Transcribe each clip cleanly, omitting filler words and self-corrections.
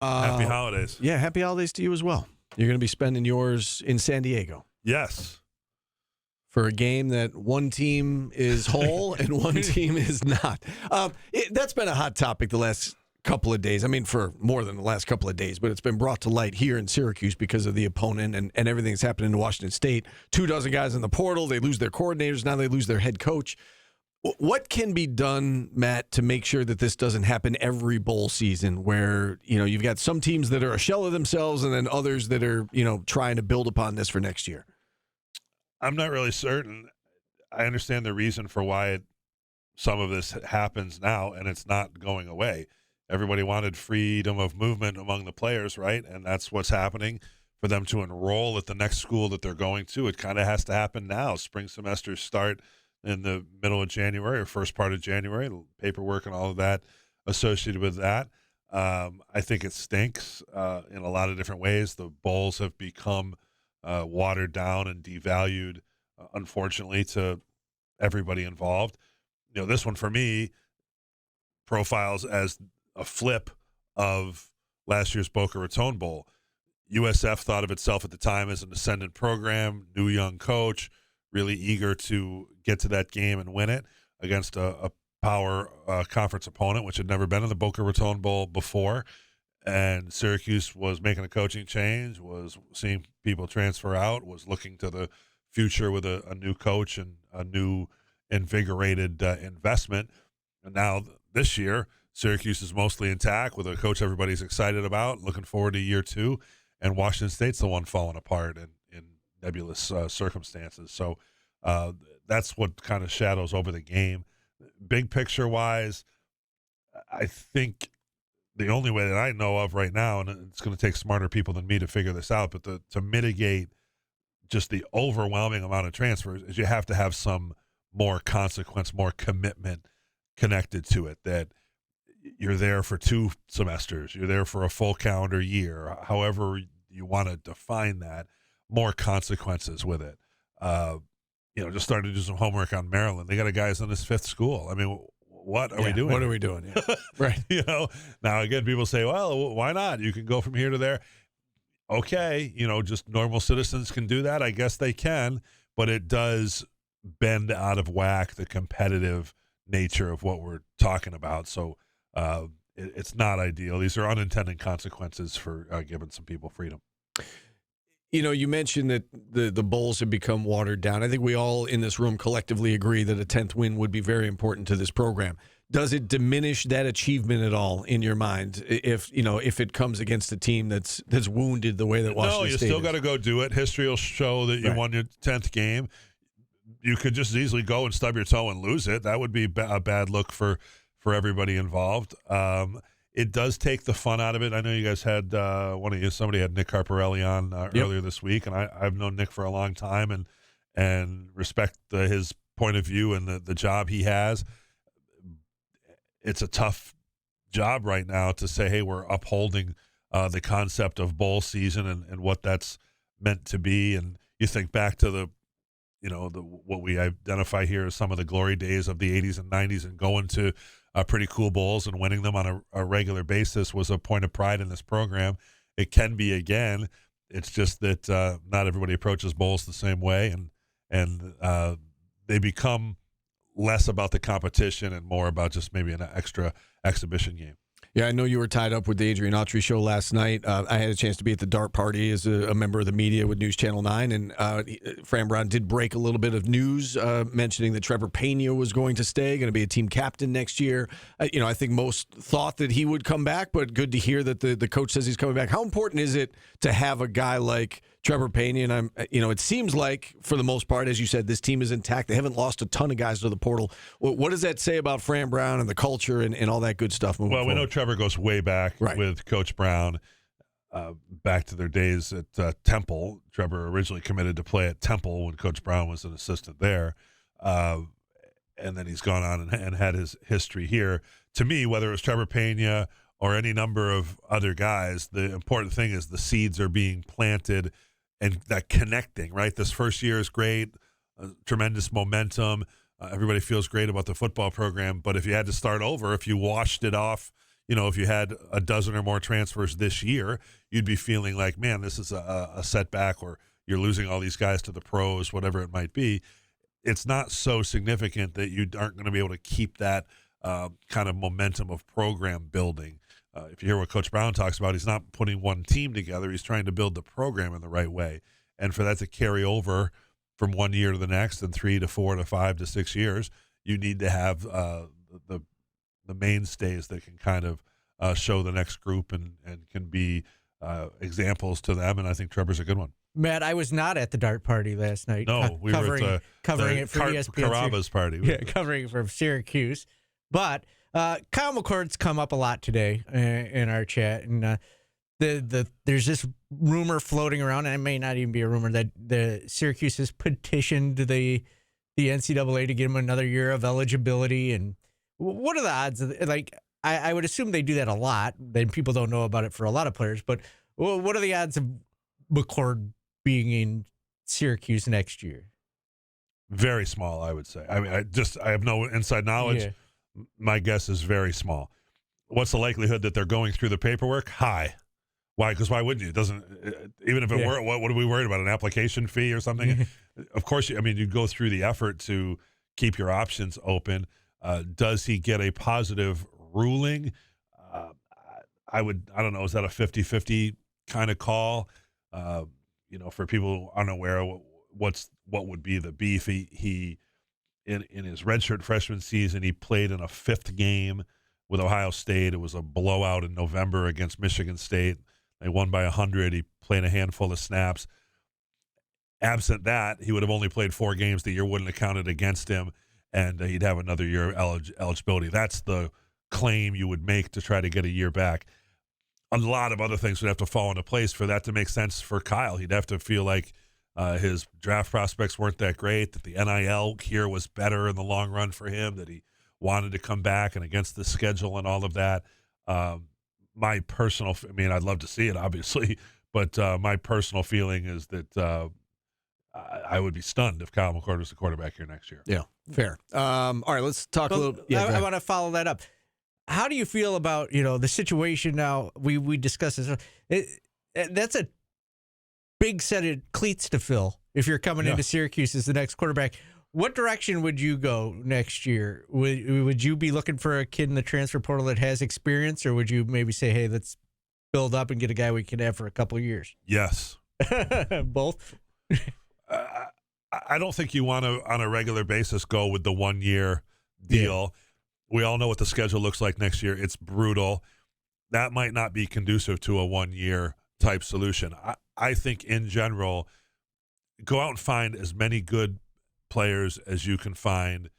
Happy holidays. Yeah, happy holidays to you as well. You're going to be spending yours in San Diego. Yes. For a game that one team is whole and one team is not. That's been a hot topic the last couple of days. I mean, for more than the last couple of days, but it's been brought to light here in Syracuse because of the opponent and everything that's happening in Washington State. 24 guys in the portal. They lose their coordinators. Now they lose their head coach. What can be done, Matt, to make sure that this doesn't happen every bowl season where, you've got some teams that are a shell of themselves and then others that are, trying to build upon this for next year? I'm not really certain. I understand the reason for why some of this happens now, and it's not going away. Everybody wanted freedom of movement among the players, right? And that's what's happening. For them to enroll at the next school that they're going to, it kind of has to happen now. Spring semesters start in the middle of January or first part of January, paperwork and all of that associated with that. I think it stinks in a lot of different ways. The bowls have become watered down and devalued, unfortunately, to everybody involved. This one for me profiles as a flip of last year's Boca Raton Bowl. USF thought of itself at the time as an ascendant program, new young coach, really eager to get to that game and win it against a power conference opponent, which had never been in the Boca Raton Bowl before. And Syracuse was making a coaching change, was seeing people transfer out, was looking to the future with a new coach and a new invigorated investment. And now this year, Syracuse is mostly intact with a coach everybody's excited about, looking forward to year two. And Washington State's the one falling apart in nebulous circumstances. So that's what kind of shadows over the game. Big picture-wise, I think the only way that I know of right now, and it's going to take smarter people than me to figure this out, but to mitigate just the overwhelming amount of transfers is you have to have some more consequence, more commitment connected to it, that you're there for 2 semesters, you're there for a full calendar year, however you want to define that, more consequences with it. Just started to do some homework on Maryland. They got a guy's in his 5th school. I mean, what are we doing? What are we doing? Yeah. Right. Now again, people say, well, why not? You can go from here to there. Okay. Just normal citizens can do that. I guess they can, but it does bend out of whack the competitive nature of what we're talking about. So it's not ideal. These are unintended consequences for giving some people freedom. You mentioned that the bowls have become watered down. I think we all in this room collectively agree that a 10th win would be very important to this program. Does it diminish that achievement at all in your mind if it comes against a team that's wounded the way that Washington State is? No, you still got to go do it. History will show that you won your 10th game. You could just easily go and stub your toe and lose it. That would be a bad look for everybody involved. It does take the fun out of it. I know you guys had somebody had Nick Carparelli on earlier this week, and I've known Nick for a long time and respect his point of view and the job he has. It's a tough job right now to say, hey, we're upholding the concept of bowl season and what that's meant to be. And you think back to what we identify here as some of the glory days of the 80s and 90s, and going to pretty cool bowls and winning them on a regular basis was a point of pride in this program. It can be again. It's just that not everybody approaches bowls the same way, and they become less about the competition and more about just maybe an extra exhibition game. Yeah, I know you were tied up with the Adrian Autry show last night. I had a chance to be at the dart party as a member of the media with News Channel 9, and Fran Brown did break a little bit of news mentioning that Trevor Pena was going to stay, going to be a team captain next year. I think most thought that he would come back, but good to hear that the coach says he's coming back. How important is it to have a guy like Trevor Pena? And it seems like for the most part, as you said, this team is intact. They haven't lost a ton of guys to the portal. What does that say about Fran Brown and the culture and all that good stuff moving forward? We know Trevor goes way back with Coach Brown, back to their days at Temple. Trevor originally committed to play at Temple when Coach Brown was an assistant there. And then he's gone on and had his history here. To me, whether it was Trevor Pena or any number of other guys, the important thing is the seeds are being planted and that connecting, right? This first year is great, tremendous momentum. Everybody feels great about the football program. But if you had to start over, if you washed it off, if you had a dozen or more transfers this year, you'd be feeling like, man, this is a setback, or you're losing all these guys to the pros, whatever it might be. It's not so significant that you aren't going to be able to keep that kind of momentum of program building. If you hear what Coach Brown talks about, he's not putting one team together. He's trying to build the program in the right way. And for that to carry over from one year to the next, and 3 to 4 to 5 to 6 years, you need to have the mainstays that can kind of show the next group and can be examples to them. And I think Trevor's a good one. Matt, I was not at the dart party last night. No, we covering, were at covering it for ESPN. Carrabba's party. Yeah, covering it from Syracuse. But Kyle McCord's come up a lot today in our chat, and there's this rumor floating around, and it may not even be a rumor, that the Syracuse has petitioned the NCAA to give him another year of eligibility. And what are the odds? I would assume they do that a lot. Then people don't know about it for a lot of players. But what are the odds of McCord being in Syracuse next year? Very small, I would say. I mean, I have no inside knowledge. Yeah. My guess is very small. What's the likelihood that they're going through the paperwork? High. Why? Because why wouldn't you? It doesn't, even if it were, what are we worried about? An application fee or something? Of course, you go through the effort to keep your options open. Does he get a positive ruling? I don't know. Is that a 50-50 kind of call? For people unaware, what would be the beef? He in his redshirt freshman season, he played in a 5th game with Ohio State. It was a blowout in November against Michigan State. They won by 100. He played a handful of snaps. Absent that, he would have only played 4 games. The year wouldn't have counted against him, and he'd have another year of eligibility. That's the claim you would make to try to get a year back. A lot of other things would have to fall into place for that to make sense for Kyle. He'd have to feel like his draft prospects weren't that great, that the NIL here was better in the long run for him, that he wanted to come back, and against the schedule and all of that. My personal, I'd love to see it, obviously, but my personal feeling is that I would be stunned if Kyle McCord was the quarterback here next year. Yeah, fair. All right, let's talk a little. Yeah, I want to follow that up. How do you feel about the situation now? We discussed this. That's a big set of cleats to fill if you're coming into Syracuse as the next quarterback. What direction would you go next year? Would you be looking for a kid in the transfer portal that has experience, or would you maybe say, hey, let's build up and get a guy we can have for a couple of years? Yes. Both? I don't think you want to, on a regular basis, go with the 1-year deal. Yeah. We all know what the schedule looks like next year. It's brutal. That might not be conducive to a 1-year type solution. I think in general, go out and find as many good players as you can find.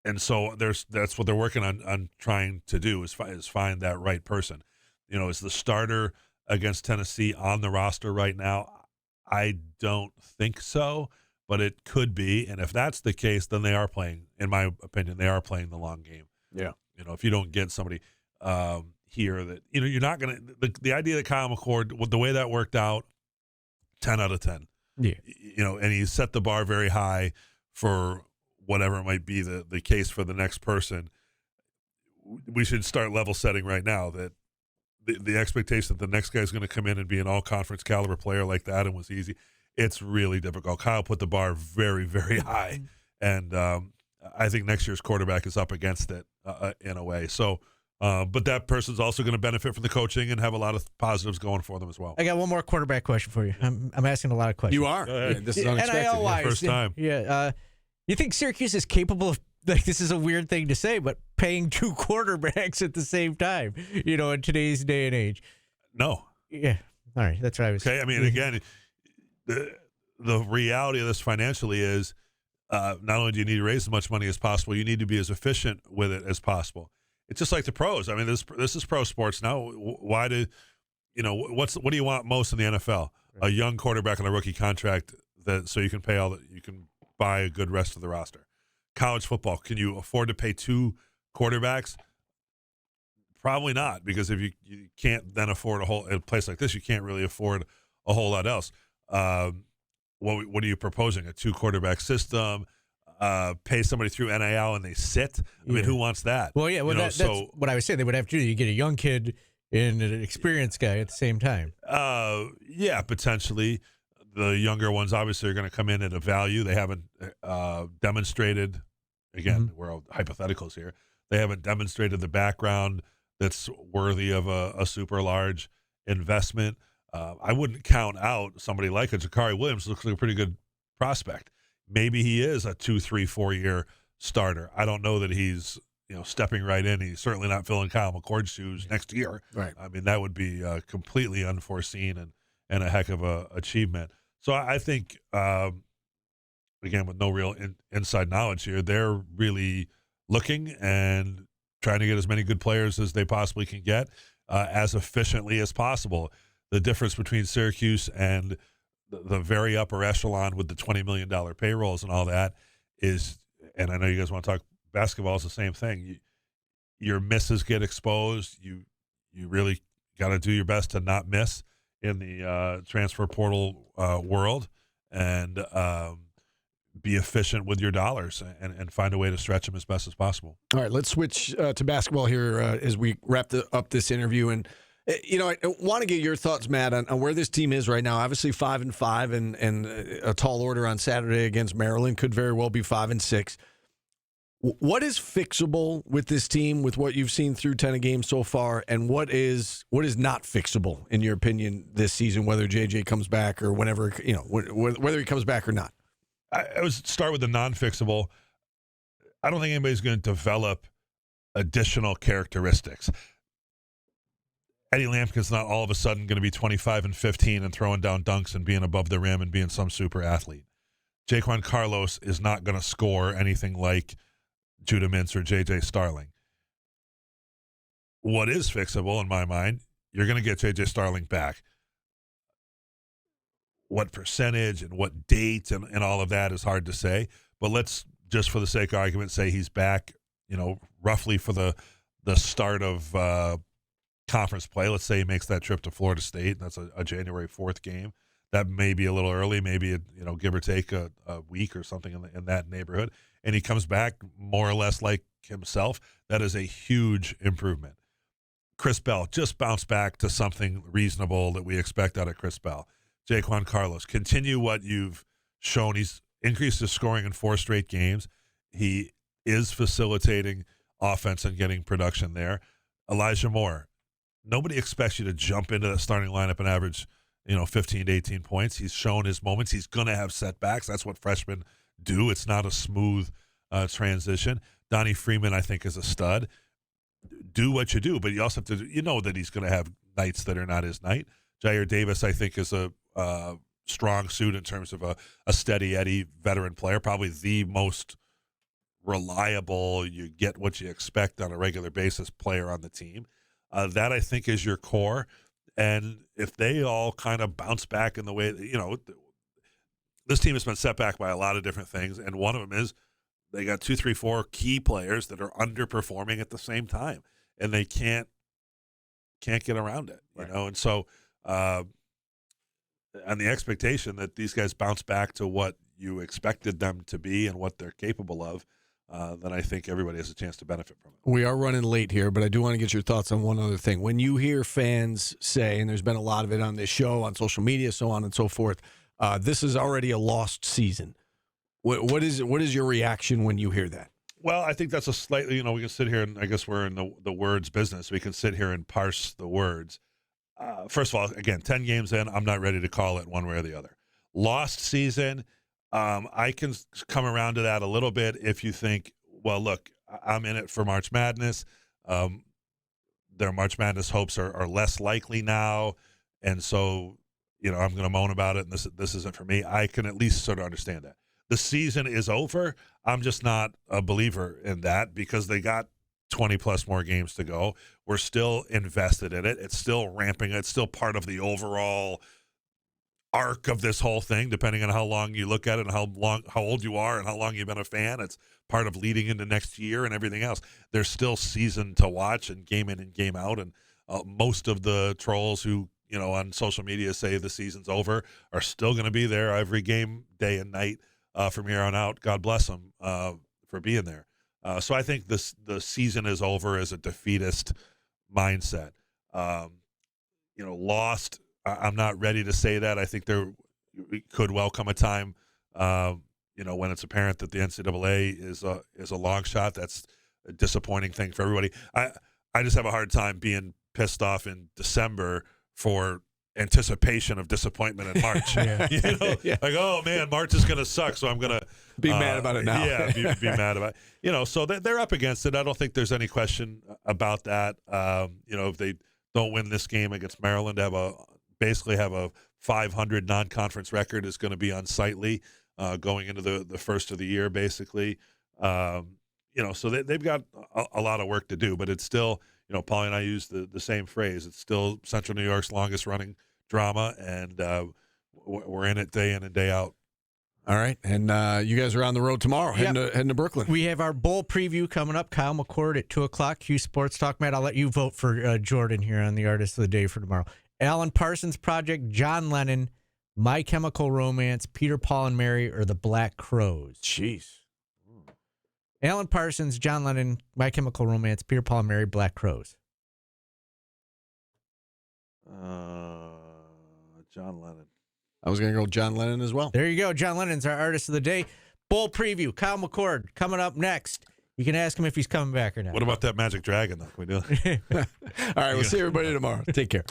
And so that's what they're working on trying to do is find that right person. Is the starter against Tennessee on the roster right now? I don't think so, but it could be. And if that's the case, then they are playing, in my opinion, they are playing the long game. Yeah. If you don't get somebody here that, you're not going to, the idea that Kyle McCord, the way that worked out, 10 out of 10. Yeah. And he set the bar very high for whatever might be the case for the next person. We should start level setting right now that the expectation that the next guy is going to come in and be an all-conference caliber player like that and was easy, it's really difficult. Kyle put the bar very, very high, and I think next year's quarterback is up against it in a way. So, but that person's also going to benefit from the coaching and have a lot of positives going for them as well. I got one more quarterback question for you. I'm asking a lot of questions. You are. Yeah, this is unexpected. NIL-wise, first time. Yeah. You think Syracuse is capable of, this is a weird thing to say, but paying 2 quarterbacks at the same time, in today's day and age? No. Yeah. All right. That's what I was. Okay. Again, the reality of this financially is not only do you need to raise as much money as possible, you need to be as efficient with it as possible. It's just like the pros. This is pro sports now. Why do what do you want most in the NFL? Right. A young quarterback on a rookie contract so you can pay you can buy a good rest of the roster. College football, can you afford to pay 2 quarterbacks? Probably not, because if you can't then afford a place like this, you can't really afford a whole lot else. What are you proposing? A 2 quarterback system? pay somebody through NIL and they sit. I mean, who wants that? Well, yeah, well, that's what I was saying. They would have to do. You get a young kid and an experienced guy at the same time. Yeah, potentially. The younger ones obviously are going to come in at a value. They haven't demonstrated, again, we're all hypotheticals here. They haven't demonstrated the background that's worthy of a super large investment. I wouldn't count out somebody like a Jakari Williams. Looks like a pretty good prospect. Maybe he is a 2, 3, 4 year starter. I don't know that he's stepping right in. He's certainly not filling Kyle McCord's shoes next year. Right. I mean, that would be completely unforeseen and a heck of a achievement. So I think, again, with no real inside knowledge here, they're really looking and trying to get as many good players as they possibly can get as efficiently as possible. The difference between Syracuse and the very upper echelon with the $20 million payrolls and all that is, and I know you guys want to talk basketball, is the same thing. Your misses get exposed. You really got to do your best to not miss in the transfer portal world and be efficient with your dollars and find a way to stretch them as best as possible. All right, let's switch to basketball here as we wrap up this interview. And I want to get your thoughts, Matt, on where this team is right now. Obviously 5-5, and a tall order on Saturday against Maryland could very well be 5-6. What is fixable with this team, with what you've seen through 10 games so far, and what is not fixable in your opinion this season? Whether JJ comes back or whenever, whether he comes back or not. I would start with the non-fixable. I don't think anybody's going to develop additional characteristics. Eddie Lampkin's not all of a sudden going to be 25-15 and throwing down dunks and being above the rim and being some super athlete. Jaquan Carlos is not going to score anything like Judah Mintz or J.J. Starling. What is fixable, in my mind, you're going to get J.J. Starling back. What percentage and what date and all of that is hard to say. But let's, just for the sake of argument, say he's back, roughly for the start of conference play. Let's say he makes that trip to Florida State. That's a January 4th game. That may be a little early, maybe, give or take a week or something in that neighborhood. And he comes back more or less like himself. That is a huge improvement. Chris Bell just bounced back to something reasonable that we expect out of Chris Bell. Jaquan Carlos, continue what you've shown. He's increased his scoring in 4 straight games. He is facilitating offense and getting production there. Elijah Moore, nobody expects you to jump into the starting lineup and average 15 to 18 points. He's shown his moments. He's going to have setbacks. That's what freshmen do. It's not a smooth transition. Donnie Freeman, I think, is a stud. Do what you do, but you also have to, that he's going to have nights that are not his night. Jair Davis, I think, is a strong suit in terms of a steady Eddie veteran player, probably the most reliable, you get what you expect on a regular basis player on the team. That, I think, is your core. And if they all kind of bounce back in the way, this team has been set back by a lot of different things, and one of them is they got 2, 3, 4 key players that are underperforming at the same time, and they can't get around it, And so, and the expectation that these guys bounce back to what you expected them to be and what they're capable of, then I think everybody has a chance to benefit from it. We are running late here, but I do want to get your thoughts on one other thing. When you hear fans say, and there's been a lot of it on this show, on social media, so on and so forth, this is already a lost season. What is your reaction when you hear that? Well, I think that's a slightly, we can sit here and I guess we're in the words business. We can sit here and parse the words. First of all, again, 10 games in, I'm not ready to call it one way or the other. Lost season, I can come around to that a little bit if you think, well, look, I'm in it for March Madness. Their March Madness hopes are less likely now, and so, I'm going to moan about it, and this isn't for me. I can at least sort of understand that. The season is over. I'm just not a believer in that because they got 20-plus more games to go. We're still invested in it. It's still ramping. It's still part of the overall arc of this whole thing, depending on how long you look at it and how old you are and how long you've been a fan. It's part of leading into next year and everything else. There's still season to watch and game in and game out. And most of the trolls who, on social media say the season's over are still going to be there every game, day and night, from here on out. God bless them for being there. So I think the season is over as a defeatist mindset. Lost. I'm not ready to say that. I think there could well come a time, when it's apparent that the NCAA is a long shot. That's a disappointing thing for everybody. I just have a hard time being pissed off in December for anticipation of disappointment in March. Like, oh man, March is going to suck, so I'm going to be mad about it now. Yeah, be mad about it. So they're up against it. I don't think there's any question about that. If they don't win this game against Maryland, basically have a 500 non-conference record is going to be unsightly going into the first of the year, basically. So they've got a lot of work to do, but it's still, Paulie and I use the same phrase. It's still Central New York's longest running drama, and we're in it day in and day out. All right, and you guys are on the road tomorrow, heading to Brooklyn. We have our bowl preview coming up. Kyle McCord at 2 o'clock, Q Sports Talk. Matt, I'll let you vote for Jordan here on the Artist of the Day for tomorrow. Alan Parsons Project, John Lennon, My Chemical Romance, Peter, Paul, and Mary, or the Black Crowes. Jeez. Alan Parsons, John Lennon, My Chemical Romance, Peter, Paul, and Mary, Black Crowes. John Lennon. I was going to go John Lennon as well. There you go. John Lennon's our Artist of the Day. Bowl preview. Kyle McCord coming up next. You can ask him if he's coming back or not. What about that Magic Dragon, though? Can we do it? All right, we'll see everybody tomorrow. Take care.